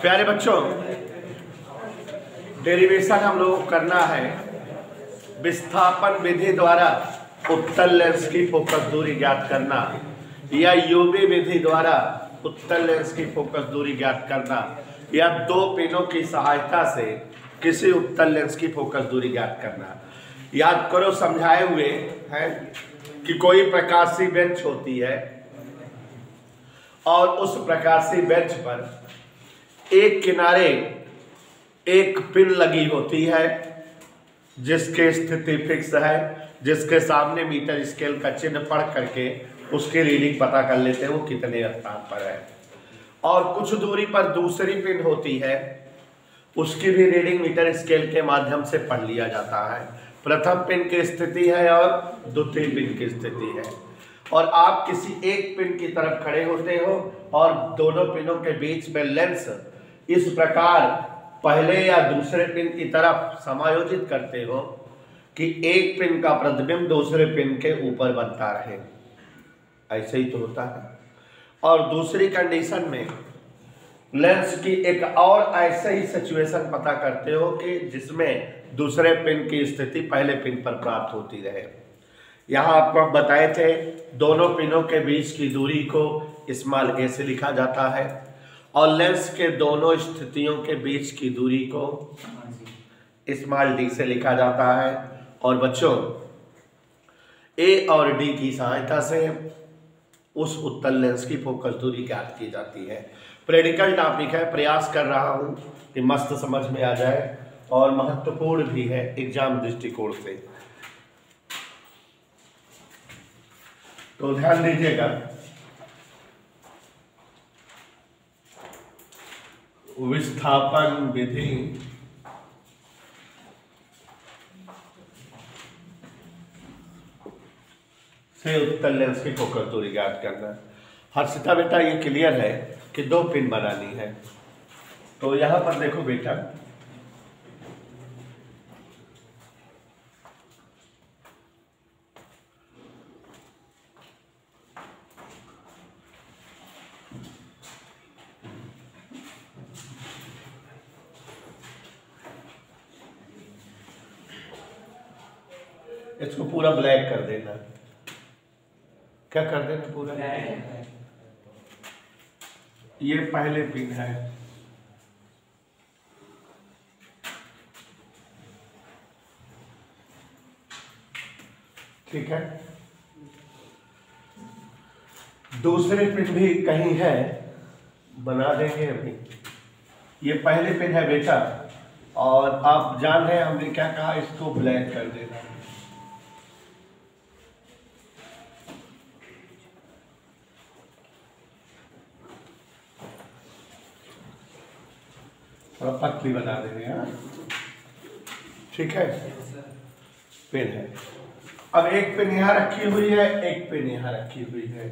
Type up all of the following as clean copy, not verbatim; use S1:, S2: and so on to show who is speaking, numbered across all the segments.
S1: प्यारे बच्चों, डेरिवेशन हम लोग को करना है विस्थापन विधि द्वारा उत्तल लेंस की फोकस दूरी ज्ञात करना या यूवी विधि द्वारा उत्तल लेंस की फोकस दूरी ज्ञात करना या दो पिनों की सहायता से किसी उत्तल लेंस की फोकस दूरी ज्ञात करना। याद करो, समझाए हुए हैं कि कोई प्रकाशीय बेंच होती है और उस प्रकाशीय बेंच पर एक किनारे एक पिन लगी होती है जिसके स्थिति फिक्स है, जिसके सामने मीटर स्केल का चिन्ह पढ़ करके उसकी रीडिंग पता कर लेते हैं वो कितने स्थान पर है। और कुछ दूरी पर दूसरी पिन होती है, उसकी भी रीडिंग मीटर स्केल के माध्यम से पढ़ लिया जाता है। प्रथम पिन की स्थिति है और द्वितीय पिन की स्थिति है। और आप किसी एक पिन की तरफ खड़े होते हो और दोनों पिनों के बीच में लेंस इस प्रकार पहले या दूसरे पिन की तरफ समायोजित करते हो कि एक पिन का प्रतिबिंब दूसरे पिन के ऊपर बनता रहे। ऐसे ही तो होता है। और दूसरी कंडीशन में लेंस की एक और ऐसे ही सिचुएशन पता करते हो कि जिसमें दूसरे पिन की स्थिति पहले पिन पर प्राप्त होती रहे। यहाँ आपको हम बताए थे दोनों पिनों के बीच की दूरी को स्मॉल a से लिखा जाता है और लेंस के दोनों स्थितियों के बीच की दूरी को स्मॉल d से लिखा जाता है। और बच्चों, a और d की सहायता से उस उत्तल लेंस की फोकस दूरी ज्ञात की जाती है। प्रैक्टिकल टॉपिक है, प्रयास कर रहा हूं कि मस्त समझ में आ जाए और महत्वपूर्ण भी है एग्जाम दृष्टिकोण से, तो ध्यान दीजिएगा। विस्थापन विधि से उत्तल लेंस की फोकस दूरी ज्ञात करना। हर्षिता बेटा, ये क्लियर है कि दो पिन बनानी है। तो यहां पर देखो बेटा, इसको पूरा ब्लैक कर देना। क्या कर देना? पूरा। ये पहले पिन है, ठीक है। दूसरे पिन भी कहीं है, बना देंगे अभी। ये पहले पिन है बेटा, और आप जान रहे हैं हमने क्या कहा, इसको ब्लैक कर देना। थोड़ा पतली बना देंगे, हाँ, ठीक है। पिन है, अब एक पिन यहाँ रखी हुई है, एक पिन यहाँ रखी हुई है।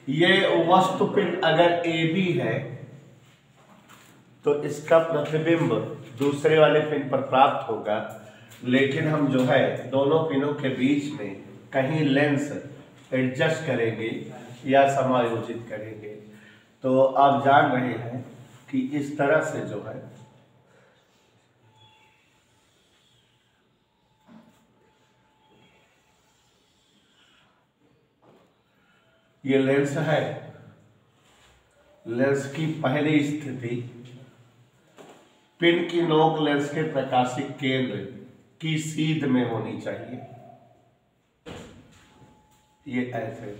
S1: ये वस्तु पिन अगर ए बी है तो इसका प्रतिबिंब दूसरे वाले पिन पर प्राप्त होगा, लेकिन हम जो है दोनों पिनों के बीच में कहीं लेंस एडजस्ट करेंगे या समायोजित करेंगे। तो आप जान रहे हैं कि इस तरह से जो है ये लेंस है, लेंस की पहली स्थिति पिन की नोक लेंस के प्रकाशिक केंद्र की सीध में होनी चाहिए। ये ऐसे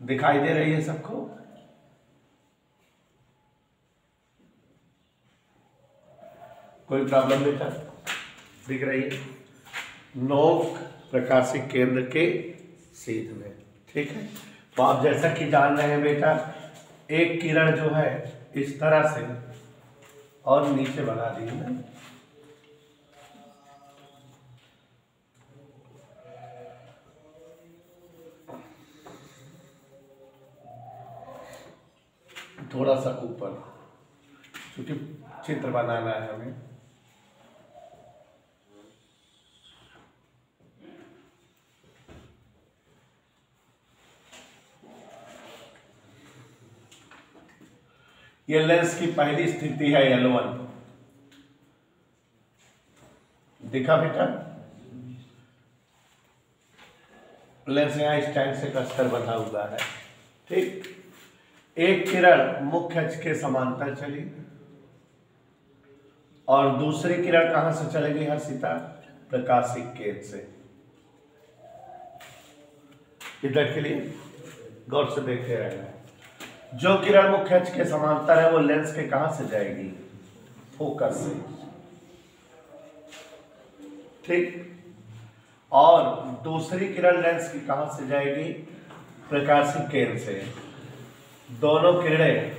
S1: दिखाई दे रही है सबको? कोई प्रॉब्लम बेटा? दिख रही है? नोक प्रकाशिक केंद्र के सीध में, ठीक है। तो आप जैसा कि जान रहे हैं बेटा, एक किरण जो है इस तरह से और नीचे बना दी है, थोड़ा सा ऊपर, क्योंकि चित्र बनाना है हमें। ये लेंस की पहली स्थिति है L1, देखा बेटा, लेंस यहां स्टैंड से कसकर बंधा हुआ है। ठीक, एक किरण मुख्य अक्ष के समांतर चली और दूसरी किरण कहां से चलेगी हर्षिता? प्रकाशिक केंद्र से। इधर के लिए गौर से देखते रहना। जो किरण मुख्य अक्ष के समांतर है वो लेंस के कहां से जाएगी? फोकस से। ठीक, और दूसरी किरण लेंस की कहां से जाएगी? प्रकाशिक केंद्र से। दोनों किरणें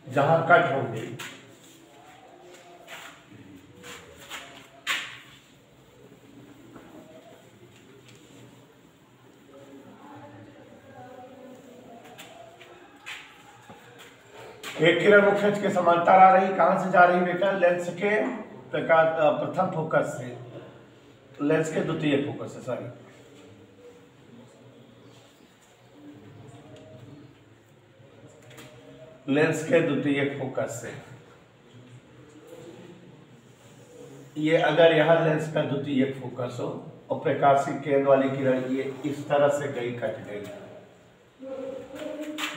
S1: जहां कट होंगी एक किरण मुख्य अक्ष के समांतर आ रही, कहां से जा रही बेटा? लेंस के प्रथम फोकस से, लेंस के द्वितीय फोकस से, सॉरी, लेंस के द्वितीय फोकस से। ये अगर यहां लेंस का द्वितीय फोकस हो और प्रकाशिक केंद्र वाली किरण ये इस तरह से गई, कट गई,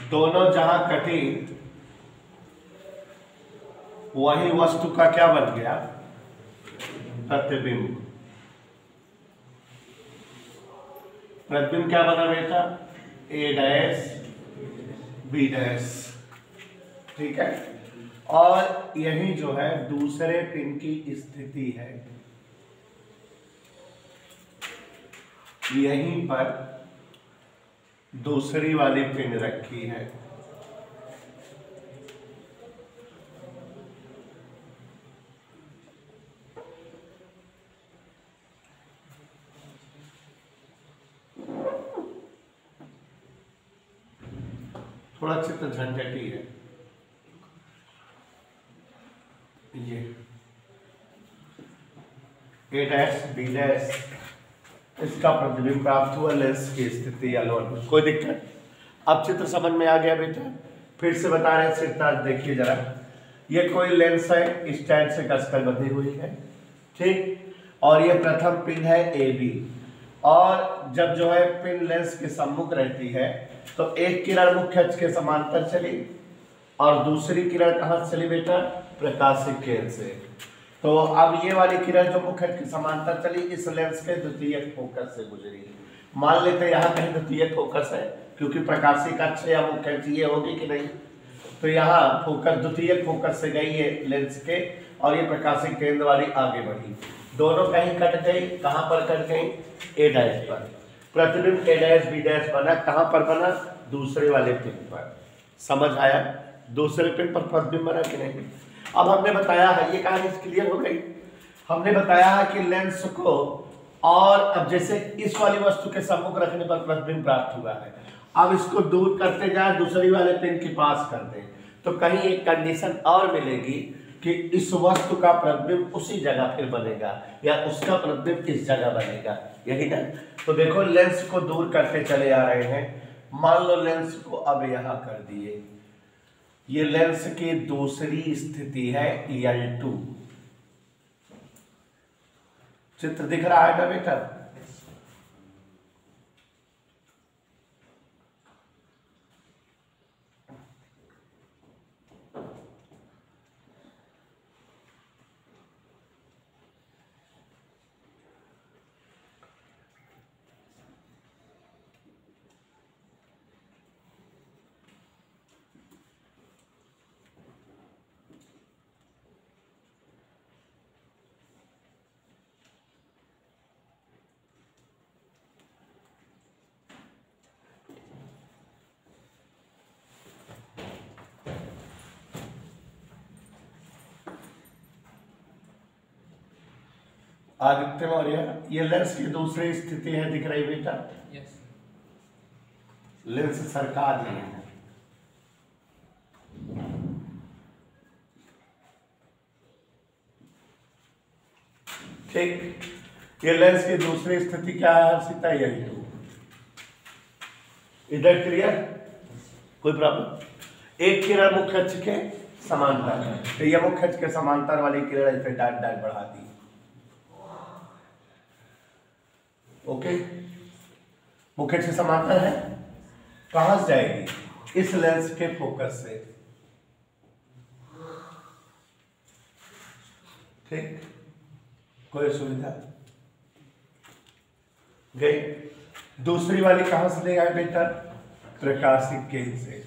S1: दोनों जहां कटी वही वस्तु का क्या बन गया? प्रतिबिंब। प्रतिबिंब क्या बना बेटा? A dash B dash. ठीक है, और यही जो है दूसरे पिन की स्थिति है, यहीं पर दूसरी वाली पिन रखी है। थोड़ा चित्र झंझटी है। ये A डैश B डैश, इसका प्रतिबिंब प्राप्त हुआ, लेंस की स्थिति L1, कोई दिक्कत? अब चित्र समझ में आ गया बेटा? फिर से बता रहे हैं, सिरताज देखिए जरा। ये कोई लेंस है, स्टैंड से कसकर बंधी हुई है, ठीक, और ये प्रथम पिन है AB, और जब जो है पिन लेंस के सम्मुख रहती है तो एक किरण मुख्य अक्ष के समांतर चली और दूसरी किरण कहां से चली बेटा? प्रकाशिक केंद्र से। तो अब ये वाली किरण जो मुख्य अक्ष के समांतर चली इस लेंस के द्वितीय फोकस से गुजरी। मान लेते हैं यहाँ कहीं द्वितीय फोकस है, क्योंकि प्रकाशिक अक्ष या मुख्य अक्ष ये होगी कि नहीं, तो यहाँ फोकस द्वितीय फोकस से गई है लेंस के, और ये प्रकाशिक केंद्र वाली आगे बढ़ी, दोनों कहीं कट गई। कहां पर कट गई? A डैश पर। प्रतिबिंब A डैश B डैश बना, कहां पर बना? दूसरे वाले पिन पर। समझ आया? दूसरे पिन पर प्रतिबिंब बना कि नहीं? अब हमने बताया है, ये कहानी क्लियर हो गई। हमने बताया है कि लेंस को, और अब जैसे इस वाली वस्तु के सम्मुख रखने पर प्रतिबिंब प्राप्त हुआ है, अब इसको दूर करते जाए, दूसरी वाले पिन के पास कर दें, तो कहीं एक कंडीशन और मिलेगी कि इस वस्तु का प्रतिबिंब उसी जगह फिर बनेगा या उसका प्रतिबिंब इस जगह बनेगा, यही ना? तो देखो लेंस को दूर करते चले आ रहे हैं। मान लो लेंस को अब यहां कर दिए, ये लेंस की दूसरी स्थिति है L2। चित्र दिख रहा है ना बेटा? आदित्य मौर्य, ये लेंस की दूसरी स्थिति है, दिख रही बेटा? यस। लेंस सरका दिए हैं, ठीक। ये लेंस की दूसरी स्थिति क्या है हर्षिता? L2। इधर क्लियर, कोई प्रॉब्लम। एक किरण मुख्य अक्ष के समांतर है, तो यह मुख्य अक्ष के समांतर वाली किरण इसे डाट डाट बढ़ा दी। ओके, मुख्य अक्ष के समांतर है, कहां से जाएगी? इस लेंस के फोकस से। ठीक, कोई सुविधा गई। दूसरी वाली कहां से ले आए बेटा? प्रकाशिक केंद्र से।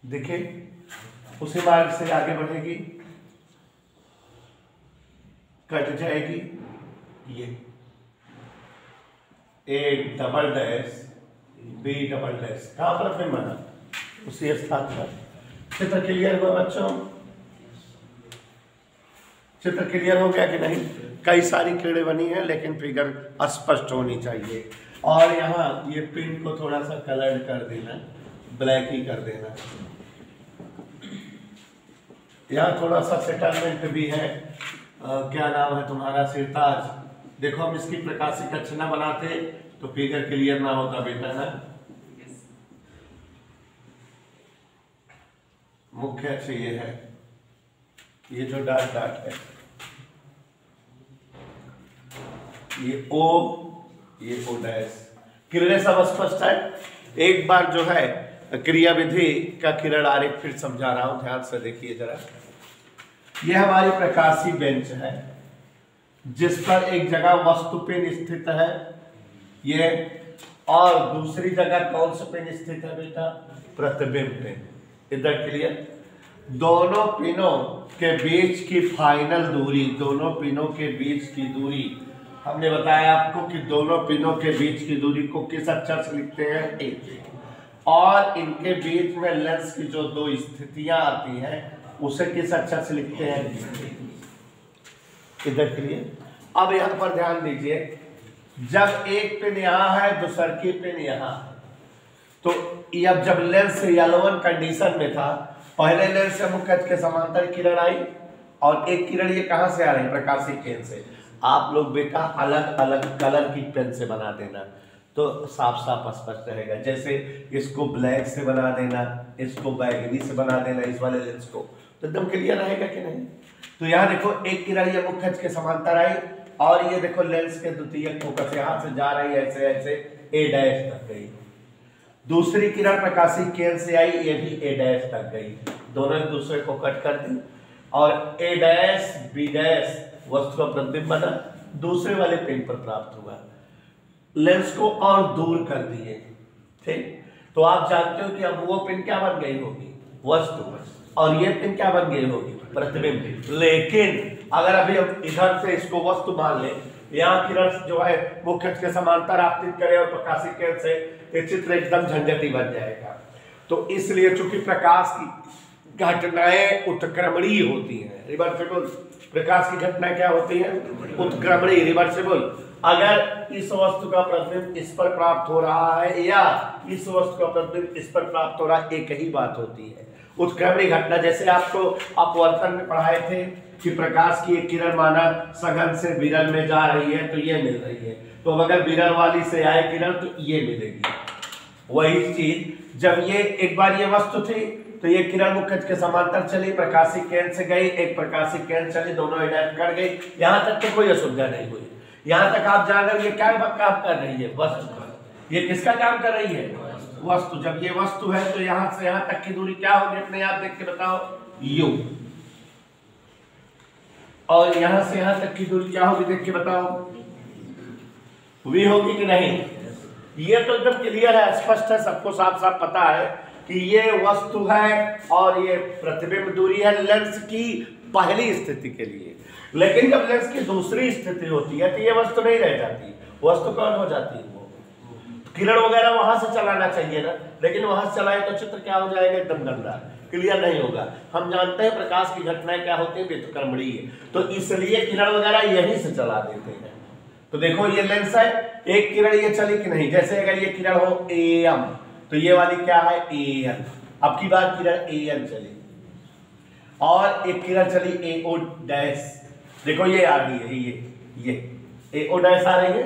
S1: देखिए, उसी मार्ग से आगे बढ़ेगी, कट जाएगी ये A double dash B double dash, कहां पर फिर बना? उसी स्थान पर। चित्र क्लियर हुआ बच्चों? चित्र क्लियर हो गया कि नहीं? कई सारी किरणें बनी हैं, लेकिन फिगर स्पष्ट होनी चाहिए। और यहाँ ये पिन को थोड़ा सा कलर कर देना, ब्लैक ही कर देना। यहाँ थोड़ा सा सेटलमेंट भी है। क्या नाम है तुम्हारा? सिरताज। देखो, हम इसकी प्रकाशिक अक्ष न बनाते तो फिगर क्लियर ना होता बेटा ना। मुख्य अक्ष ये है, ये जो डाट डाट है, ये ओ, ये ओ डैश। किरणें सब स्पष्ट है। एक बार जो है क्रिया विधि का किरण आरेख फिर समझा रहा हूं, ध्यान से देखिए जरा। यह हमारी प्रकाशीय बेंच है, जिस पर एक जगह वस्तु पिन स्थित है ये, और दूसरी जगह कौन सा पिन स्थित है बेटा? प्रतिबिंब पिन। इधर क्लियर? दोनों पिनों के बीच की फाइनल दूरी, दोनों पिनों के बीच की दूरी, हमने बताया आपको कि दोनों पिनों के बीच की दूरी को किस अक्षर से लिखते हैं? ए। और इनके बीच में लेंस की जो दो स्थितियां आती हैं उसे किस अक्षर से लिखते हैं? इधर क्लियर? अब यहां पर ध्यान दीजिए, जब एक पिन यहां है, दूसर की पिन यहां है, तो अब जब लेंस L1 कंडीशन में था, पहले लेंस से मुख्य अक्ष के समांतर किरण आई, और एक किरण ये कहां से आ रही? प्रकाशिक केंद्र से। आप लोग बेटा अलग अलग कलर की पेन से बना देना, तो साफ साफ स्पष्ट रहेगा। जैसे इसको ब्लैक से बना देना, इसको बैगनी से बना देना, इस वाले लेंस को, तो एकदम क्लियर रहेगा कि नहीं? तो यहाँ देखो, एक किरण ये मुख्य अक्ष के समांतर आई, और ये देखो लेंस के द्वितीयक फोकस यहाँ से जा रही है, ऐसे ऐसे ए डैश तक गई। दूसरी किरण प्रकाशिक केंद्र से आई, ये भी ए डैश तक गई। दोनों एक दूसरे को कट कर दी, और ए डैश बी डैश वस्तु का प्रतिबिंब बना, दूसरे वाले पिन पर प्राप्त हुआ। लेंस को और दूर कर दिए। ठीक, तो आप जानते हो कि अब वो पिन क्या बन गई होगी? वस्तु। और ये पिन क्या बन गई होगी? प्रतिबिंब। लेकिन अगर अभी हम इधर से इसको वस्तु मान लें, यहाँ किरण जो है मुख्य अक्ष के समांतर आपतित करे और प्रकाशिक केंद्र से, ये चित्र एकदम झंझटी बन जाएगा। तो इसलिए चूंकि प्रकाश की घटनाएं उत्क्रमणीय होती हैं, रिवर्सिबल। प्रकाश की घटनाएं क्या होती है? उत्क्रमणीय, रिवर्सिबल। अगर इस वस्तु का प्रतिबिंब इस पर प्राप्त हो रहा है, या इस वस्तु का प्रतिबिंब इस पर प्राप्त हो रहा है, एक ही बात होती है, उत्क्रमणीय घटना। जैसे आपको अपवर्तन में पढ़ाए थे कि प्रकाश की एक किरण माना सघन से विरल में जा रही है, तो ये मिल रही है, तो अगर विरल वाली से आए किरण तो ये मिलेगी। वही चीज जब ये एक बार ये वस्तु थी, तो ये किरण मुख्य अक्ष के समांतर चली, प्रकाशिक केंद्र से गई, एक प्रकाशिक केंद्र चली, दोनों एडेप्ट कर गई, यहां तक तो कोई असुविधा नहीं हुई। यहां तक आप जान रहे, ये क्या काम कर रही है? वस्तु का। ये किसका काम कर रही है? वस्तु। जब ये वस्तु है तो यहां से यहां तक की दूरी क्या होगी? अपने आप देख के बताओ, यू। और यहां से यहां तक की दूरी क्या होगी? देख के बताओ, वी होगी कि नहीं? ये तो एकदम क्लियर है, स्पष्ट है, सबको साफ साफ पता है कि ये वस्तु है और ये प्रतिबिंब दूरी है लेंस की पहली स्थिति के लिए। लेकिन जब लेंस की दूसरी स्थिति होती है तो ये वस्तु नहीं रह जाती। वस्तु कौन हो जाती है? वो किरण वगैरह वहां से चलाना चाहिए ना, लेकिन वहां से चलाए तो चित्र क्या हो जाएगा? एकदम गंदा, क्लियर नहीं होगा। हम जानते हैं प्रकाश की घटनाएं क्या होती है? व्युत्क्रमणीय, तो इसलिए किरण वगैरह यहीं से चला देते हैं। तो देखो ये लेंस है, एक किरण ये चली कि नहीं? जैसे अगर ये किरण हो AM, तो ये वाली क्या है? AN। अब की बार किरण AN चली, और एक किरण चली AO डैश। देखो ये आ रही है, ये AO डैश आ रही है,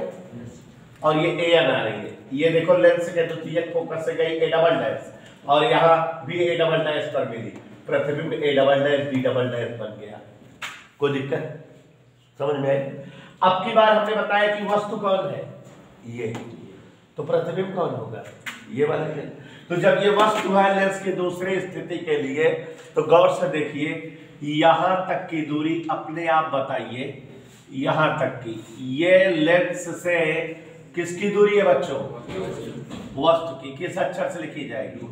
S1: और ये ए एन आ रही है। ये देखो लेंस के द्वितीयक फोकस से गई ए डबल डैश, और यहाँ भी ए डबल डैश पर मिली, प्रतिबिंब A double dash B double dash बन गया। कोई दिक्कत समझ में आई? अब की बार हमने बताया कि वस्तु कौन है, ये, तो प्रतिबिंब कौन होगा, ये वाला है। तो जब ये वस्तु है लेंस की दूसरी स्थिति के लिए, तो गौर से देखिए, यहां तक की दूरी अपने आप बताइए, यहां तक की, ये लेंस से किसकी दूरी है बच्चों, वस्तु की। किस अक्षर से लिखी जाएगी,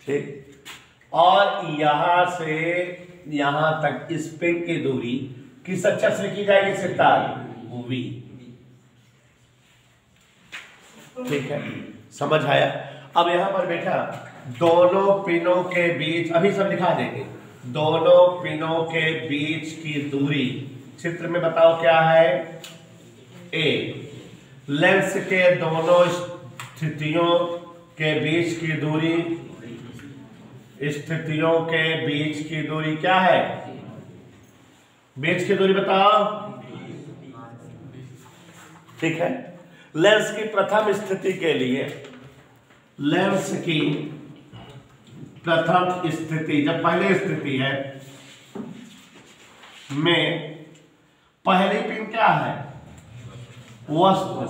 S1: ठीक। और यहां से यहां तक इस पिन की दूरी किस अक्षर से लिखी जाएगी, सितार वी। ठीक है, समझ आया? अब यहां पर बेटा दोनों पिनों के बीच, अभी सब लिखा देंगे, दोनों पिनों के बीच की दूरी चित्र में बताओ क्या है, ए। लेंस के दोनों स्थितियों के बीच की दूरी, स्थितियों के बीच की दूरी क्या है, बीच की दूरी बताओ, ठीक है। लेंस की प्रथम स्थिति के लिए, लेंस की प्रथम स्थिति, जब पहली स्थिति है में पहली पिन क्या है, वस्तु,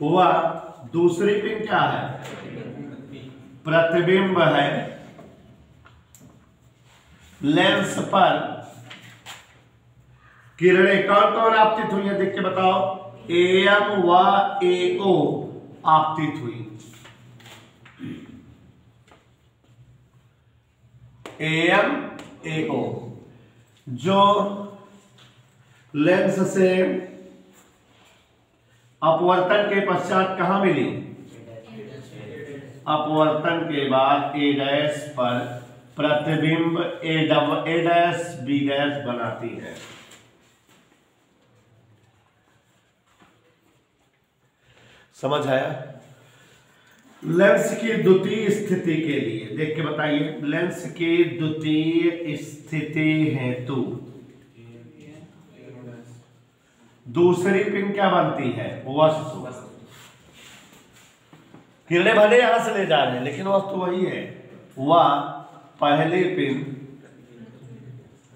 S1: वह दूसरी पिन क्या है, प्रतिबिंब है। लेंस पर किरणें कौन कौन आपतित हुई है, देख के बताओ, एम व एओ आपतित हुई, एम एओ, जो लेंस से अपवर्तन के पश्चात कहां मिली, अपवर्तन के बाद ए डैश पर प्रतिबिंब ए डैश बी डैश बनाती है। समझ आया? लेंस की द्वितीय स्थिति के लिए देख के बताइए, लेंस की द्वितीय स्थिति हेतु दूसरी पिन क्या बनती है, वस्तु। किरणें भले यहां से ले जा रहे हैं लेकिन वस्तु वही है, वह पहली पिन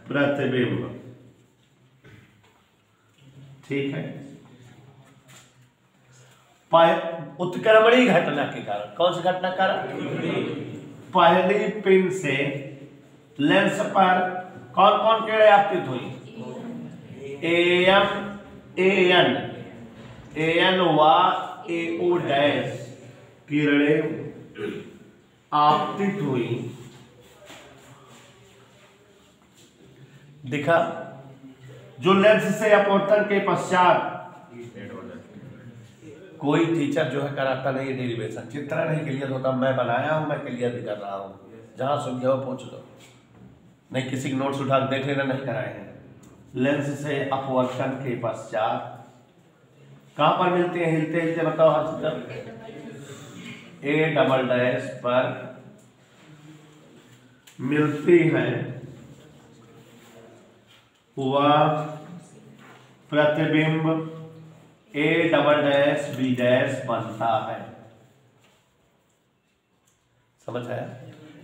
S1: प्रतिबिंब, ठीक है। उत्क्रमणी घटना के कारण, कौन सी घटना कारण, पहली पिन से लेंस पर कौन कौन किरणें आपतित हुई, एम एन, एन व एओ डैश किरणें आपतित हुई। दिखा? जो लेंस से अपवर्तन के पश्चात, कोई टीचर जो है कराता नहीं है डेरिवेशन, चित्र नहीं क्लियर होता, मैं बनाया हूं, मैं क्लियर भी कर रहा हूं, जहां सुन हो पूछ लो, नहीं किसी के नोट्स उठा देख लेना, नहीं कराए हैं। लेंस से अपवर्तन के पश्चात कहां पर मिलते हैं, हिलते हिलते बताओ हर तरफ, ए डबल डैश पर मिलती है, वह प्रतिबिंब A double dash B dash बनता है। समझ आया?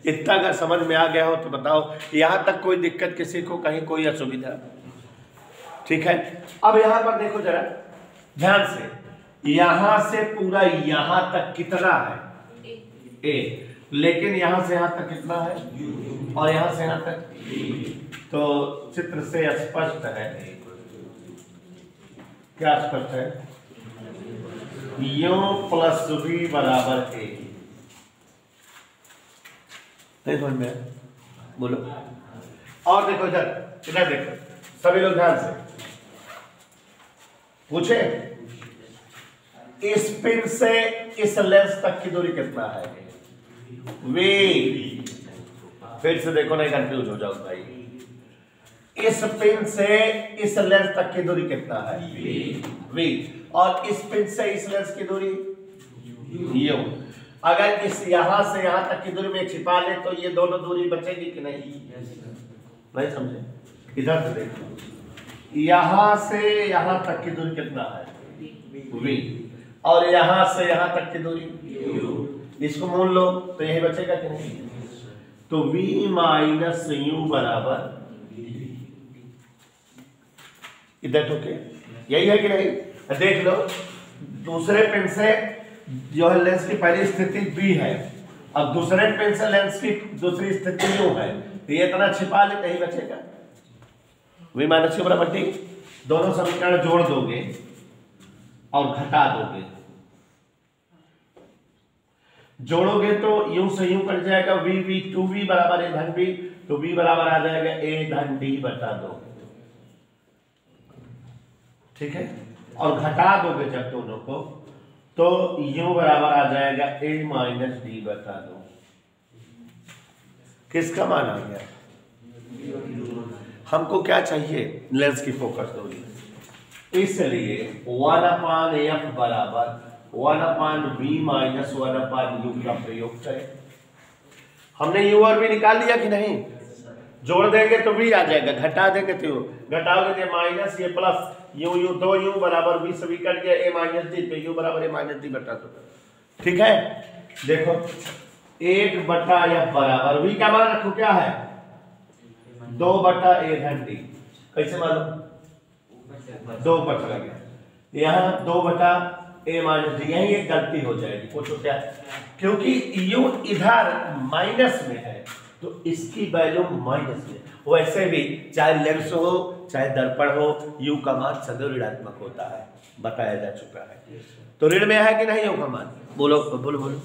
S1: इतना अगर समझ में आ गया हो तो बताओ, यहां तक कोई दिक्कत किसी को, कहीं कोई असुविधा, ठीक है। अब यहां पर देखो जरा ध्यान से, यहां से पूरा यहां तक कितना है, ए, लेकिन यहां से यहां तक कितना है, और यहां से यहां तक, तो चित्र से स्पष्ट है, क्या स्पष्ट है, यू प्लस बी बराबर ए। नहीं समझ में? बोलो। और देखो इधर देखो सभी लोग ध्यान से, पूछे इस पिन से इस लेंस तक की दूरी कितना है, वी। फिर से देखो, नहीं कंफ्यूज हो जाओ भाई, इस पिन से इस लेंस तक की दूरी कितना है, वी। और इस पिन से इस लेंस की दूरी यू। अगर इस यहां से यहां तक की दूरी में छिपा ले तो ये दोनों दूरी बचेगी कि नहीं, नहीं समझे? इधर से देखो, यहां से यहां तक की दूरी कितना है, v, और यहां से यहां तक की दूरी u, इसको मोल लो तो यही बचेगा कि नहीं? तो v माइनस u बराबर इधर तो के यही है कि नहीं? देख लो, दूसरे पेन से जो है लेंस की पहली स्थिति b है, अब दूसरे पेन से लेंस की दूसरी स्थिति u है, तो ये इतना छिपा ले नहीं बचेगा। v माइनस u बराबर t, दोनों समीकरण जोड़ दोगे और घटा दोगे, जोड़ोगे तो u से u कट जाएगा, v 2v बराबर a धन b, तो v बराबर आ जाएगा a धन d बटा 2, ठीक है। और घटा दोगे जब दोनों को तो u बराबर आ जाएगा a माइनस d बटा 2। किसका मान आ गया? हमको क्या चाहिए? लेंस की फोकस दूरी, इसलिए 1/f बराबर 1/v माइनस 1/u का प्रयोग करें। हमने u और v निकाल लिया कि नहीं? जोड़ देंगे तो v आ जाएगा, घटा देंगे तो u, घटाओगे तो माइनस ये प्लस u 2u बराबर v से v कट गया a माइनस d, तो u बराबर a माइनस d बटा 2, ठीक है। देखो 1/f बराबर v का मान रखो क्या है? 2/a धन d, कैसे मालूम? 2 बच गया, यहाँ 2/a माइनस d, यही एक गलती हो जाएगी। पूछो क्या? क्योंकि u इधर माइनस में है तो इसकी वैल्यू माइनस में, वैसे भी चाहे लेंस हो चाहे दर्पण हो u का मान सदैव ऋणात्मक होता है, बताया जा चुका है। तो ऋण में है कि नहीं u का मान? बोलो बोलो बोलो,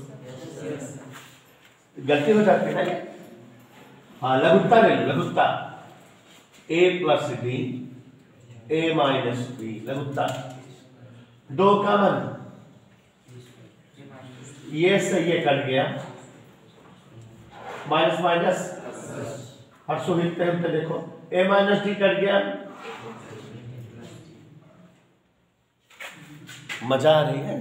S1: गलती हो जाती है। हाँ, लघुत्ता ले लो, लघुत्ता a plus b a minus b, लघुत्ता 2 का मान ये से ये कट गया, माइनस माइनस हर्षो हिलते हिलते देखो a माइनस d कट गया, मजा आ रही है।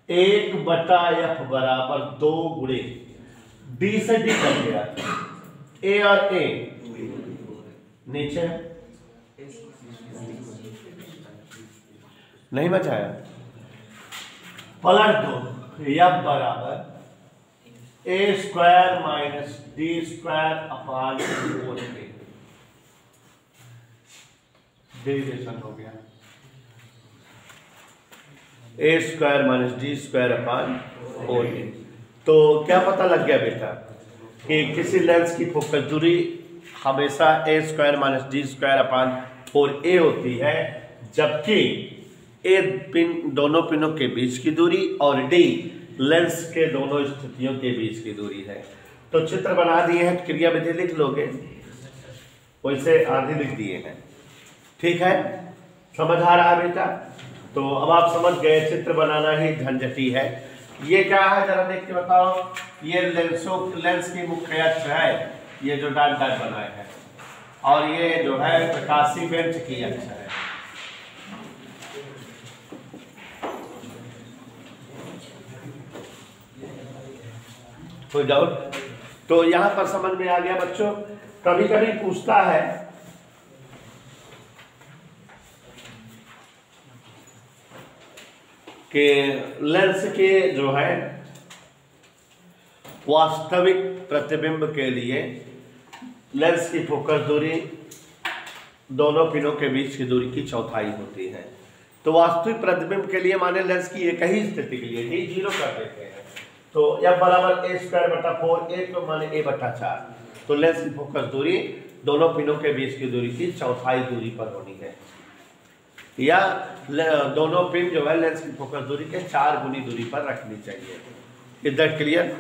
S1: 1/f बराबर 2 गुणे d से d कट गया, a और a नीचे नहीं बचाया, पलट दो, f बराबर a square minus d square upon 4a, derivation हो गया, a square minus d square upon 4a। तो क्या पता लग गया बेटा कि किसी लेंस की फोकस दूरी हमेशा a square minus d square upon 4a होती है, जबकि a पिन दोनों पिनों के बीच की दूरी और d लेंस के दोनों स्थितियों के बीच की दूरी है। तो चित्र बना दिए हैं, क्रिया विधि लिख लोगे, वैसे आधे लिख दिए हैं, ठीक है। समझ आ रहा है बेटा? तो अब आप समझ गए चित्र बनाना ही झंझटी है। ये क्या है जरा देख के बताओ? ये लेंस की मुख्य अक्ष है, ये जो डाट डाट बनाए हैं, और ये जो है प्रकाशी बेंच की अक्ष है। कोई डाउट? तो यहां पर समझ में आ गया बच्चों। कभी कभी पूछता है कि लेंस के जो है वास्तविक प्रतिबिंब के लिए लेंस की फोकस दूरी दोनों पिनों के बीच की दूरी की चौथाई होती है। तो वास्तविक प्रतिबिंब के लिए माने लेंस की एक ही स्थिति के लिए d 0 कर देते हैं, तो f बराबर a स्क्वायर बटा 4, a तो माने a बटा 4। तो लेंस की फोकस दूरी दोनों पिनों के बीच की दूरी की चौथाई दूरी पर होनी है, या दोनों पिन जो है लेंस की फोकस दूरी के 4 गुनी दूरी पर रखनी चाहिए। Is that clear?